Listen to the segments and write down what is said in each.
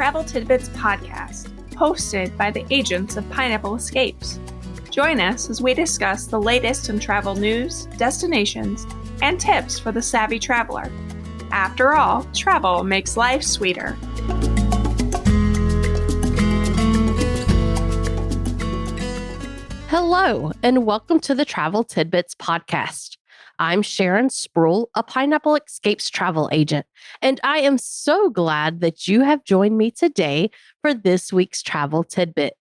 Travel Tidbits podcast, hosted by the agents of Pineapple Escapes. Join us as we discuss the latest in travel news, destinations, and tips for the savvy traveler. After all, travel makes life sweeter. Hello, and welcome to the Travel Tidbits podcast. I'm Sharon Sproul, a Pineapple Escapes travel agent, and I am so glad that you have joined me today for this week's travel tidbit.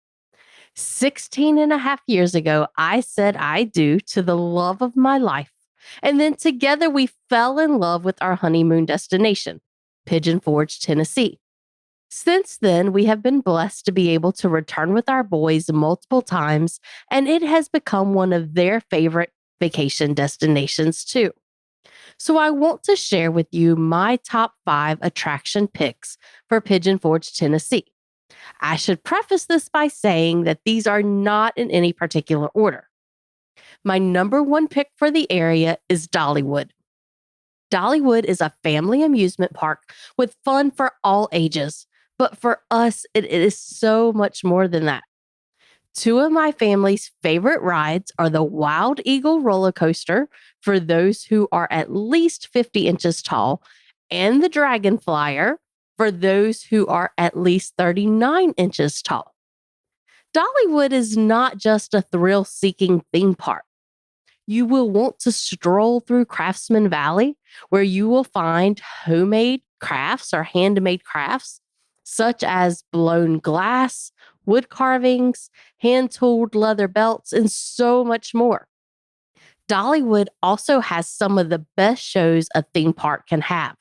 16 and a half years ago, I said I do to the love of my life, and then together we fell in love with our honeymoon destination, Pigeon Forge, Tennessee. Since then, we have been blessed to be able to return with our boys multiple times, and it has become one of their favorite vacation destinations too. So I want to share with you my top 5 attraction picks for Pigeon Forge, Tennessee. I should preface this by saying that these are not in any particular order. My number 1 pick for the area is Dollywood. Dollywood is a family amusement park with fun for all ages. But for us, it is so much more than that. 2 of my family's favorite rides are the Wild Eagle roller coaster for those who are at least 50 inches tall, and the Dragon Flyer for those who are at least 39 inches tall. Dollywood is not just a thrill-seeking theme park. You will want to stroll through Craftsman Valley, where you will find homemade crafts or handmade crafts, such as blown glass, wood carvings, hand-tooled leather belts, and so much more. Dollywood also has some of the best shows a theme park can have.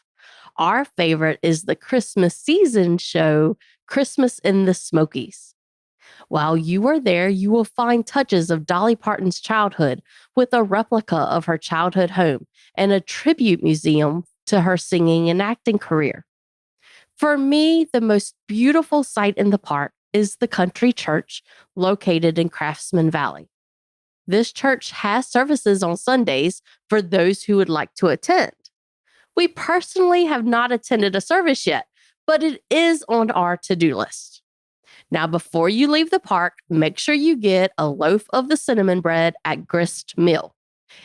Our favorite is the Christmas season show, Christmas in the Smokies. While you are there, you will find touches of Dolly Parton's childhood with a replica of her childhood home and a tribute museum to her singing and acting career. For me, the most beautiful sight in the park is the country church located in Craftsman Valley. This church has services on Sundays for those who would like to attend. We personally have not attended a service yet, but it is on our to-do list. Now, before you leave the park, make sure you get a loaf of the cinnamon bread at Grist Mill.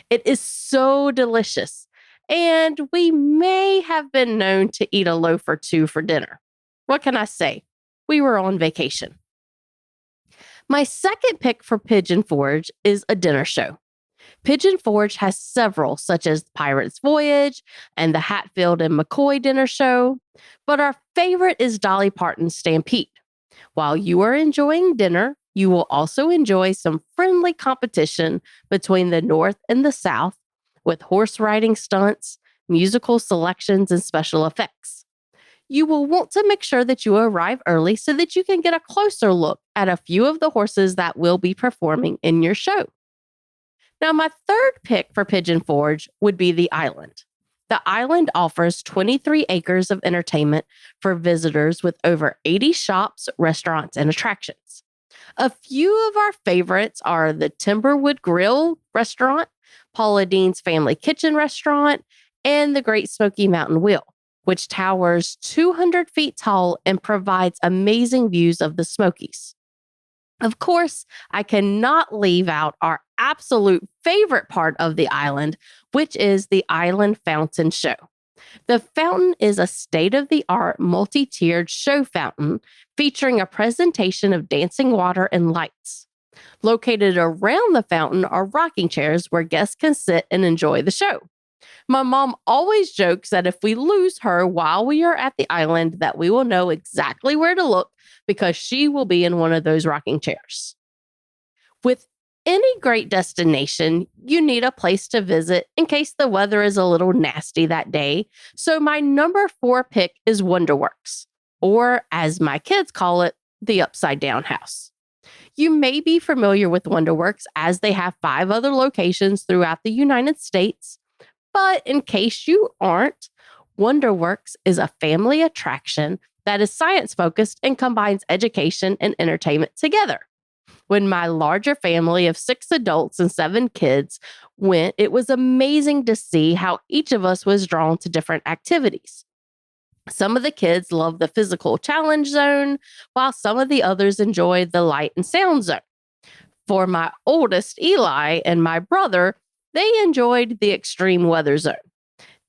It is so delicious. And we may have been known to eat a loaf or 2 for dinner. What can I say? We were on vacation. My second pick for Pigeon Forge is a dinner show. Pigeon Forge has several, such as Pirate's Voyage and the Hatfield and McCoy dinner show, but our favorite is Dolly Parton's Stampede. While you are enjoying dinner, you will also enjoy some friendly competition between the North and the South, with horse riding stunts, musical selections, and special effects. You will want to make sure that you arrive early so that you can get a closer look at a few of the horses that will be performing in your show. Now, my third pick for Pigeon Forge would be the island. The island offers 23 acres of entertainment for visitors with over 80 shops, restaurants, and attractions. A few of our favorites are the Timberwood Grill restaurant, Paula Dean's Family Kitchen restaurant, and the Great Smoky Mountain Wheel, which towers 200 feet tall and provides amazing views of the Smokies. Of course, I cannot leave out our absolute favorite part of the island, which is the Island Fountain Show. The fountain is a state-of-the-art multi-tiered show fountain featuring a presentation of dancing water and lights. Located around the fountain are rocking chairs where guests can sit and enjoy the show. My mom always jokes that if we lose her while we are at the island, that we will know exactly where to look because she will be in one of those rocking chairs. With any great destination, you need a place to visit in case the weather is a little nasty that day. So my number 4 pick is Wonderworks, or as my kids call it, the Upside Down House. You may be familiar with Wonderworks as they have 5 other locations throughout the United States. But in case you aren't, Wonderworks is a family attraction that is science-focused and combines education and entertainment together. When my larger family of 6 adults and 7 kids went, it was amazing to see how each of us was drawn to different activities. Some of the kids love the physical challenge zone, while some of the others enjoy the light and sound zone. For my oldest, Eli, and my brother, they enjoyed the extreme weather zone.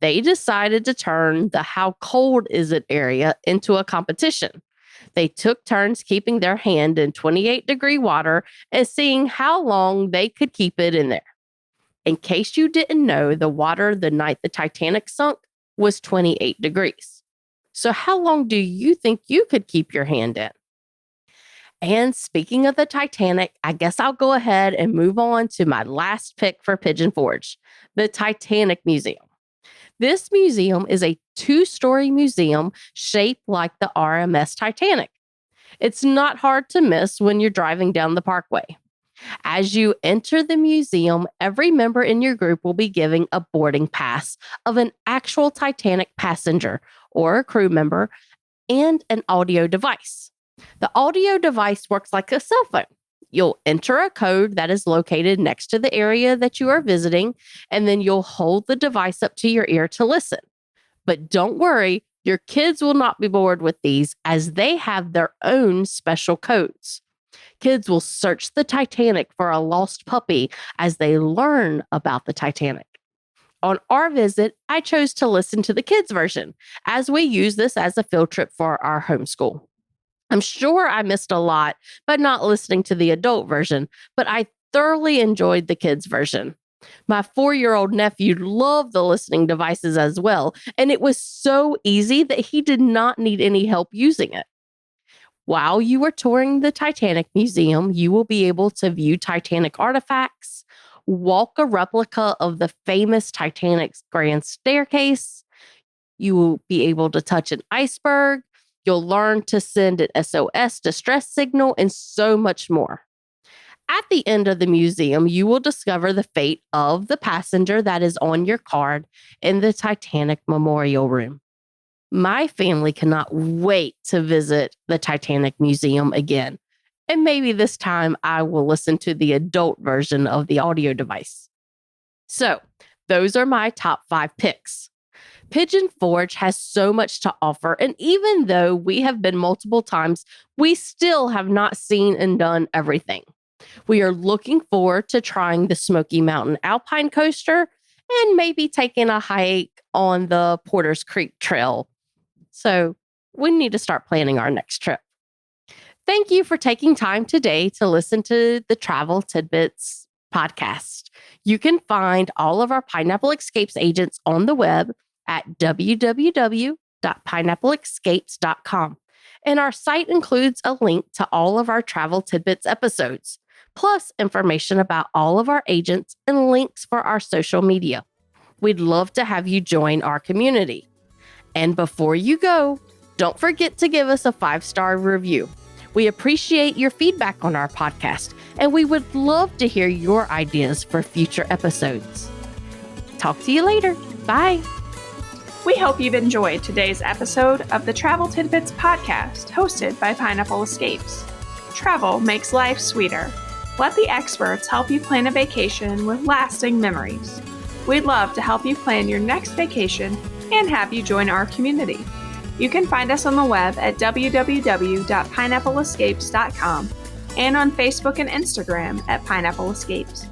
They decided to turn the how cold is it area into a competition. They took turns keeping their hand in 28-degree water and seeing how long they could keep it in there. In case you didn't know, the water the night the Titanic sunk was 28 degrees. So how long do you think you could keep your hand in? And speaking of the Titanic, I guess I'll go ahead and move on to my last pick for Pigeon Forge, the Titanic Museum. This museum is a 2-story museum shaped like the RMS Titanic. It's not hard to miss when you're driving down the parkway. As you enter the museum, every member in your group will be given a boarding pass of an actual Titanic passenger or a crew member and an audio device. The audio device works like a cell phone. You'll enter a code that is located next to the area that you are visiting, and then you'll hold the device up to your ear to listen. But don't worry, your kids will not be bored with these as they have their own special codes. Kids will search the Titanic for a lost puppy as they learn about the Titanic. On our visit, I chose to listen to the kids' version as we use this as a field trip for our homeschool. I'm sure I missed a lot by not listening to the adult version, but I thoroughly enjoyed the kids' version. My 4-year-old nephew loved the listening devices as well, and it was so easy that he did not need any help using it. While you are touring the Titanic Museum, you will be able to view Titanic artifacts, walk a replica of the famous Titanic's grand staircase. You will be able to touch an iceberg. You'll learn to send an SOS distress signal and so much more. At the end of the museum, you will discover the fate of the passenger that is on your card in the Titanic Memorial Room. My family cannot wait to visit the Titanic Museum again. And maybe this time I will listen to the adult version of the audio device. So, those are my top 5 picks. Pigeon Forge has so much to offer, and even though we have been multiple times, we still have not seen and done everything. We are looking forward to trying the Smoky Mountain Alpine Coaster and maybe taking a hike on the Porter's Creek Trail. So we need to start planning our next trip. Thank you for taking time today to listen to the Travel Tidbits podcast. You can find all of our Pineapple Escapes agents on the web at www.pineappleescapes.com. And our site includes a link to all of our Travel Tidbits episodes, plus information about all of our agents and links for our social media. We'd love to have you join our community. And before you go, don't forget to give us a 5-star review. We appreciate your feedback on our podcast, and we would love to hear your ideas for future episodes. Talk to you later. Bye. We hope you've enjoyed today's episode of the Travel Tidbits podcast hosted by Pineapple Escapes. Travel makes life sweeter. Let the experts help you plan a vacation with lasting memories. We'd love to help you plan your next vacation and have you join our community. You can find us on the web at www.pineappleescapes.com and on Facebook and Instagram at Pineapple Escapes.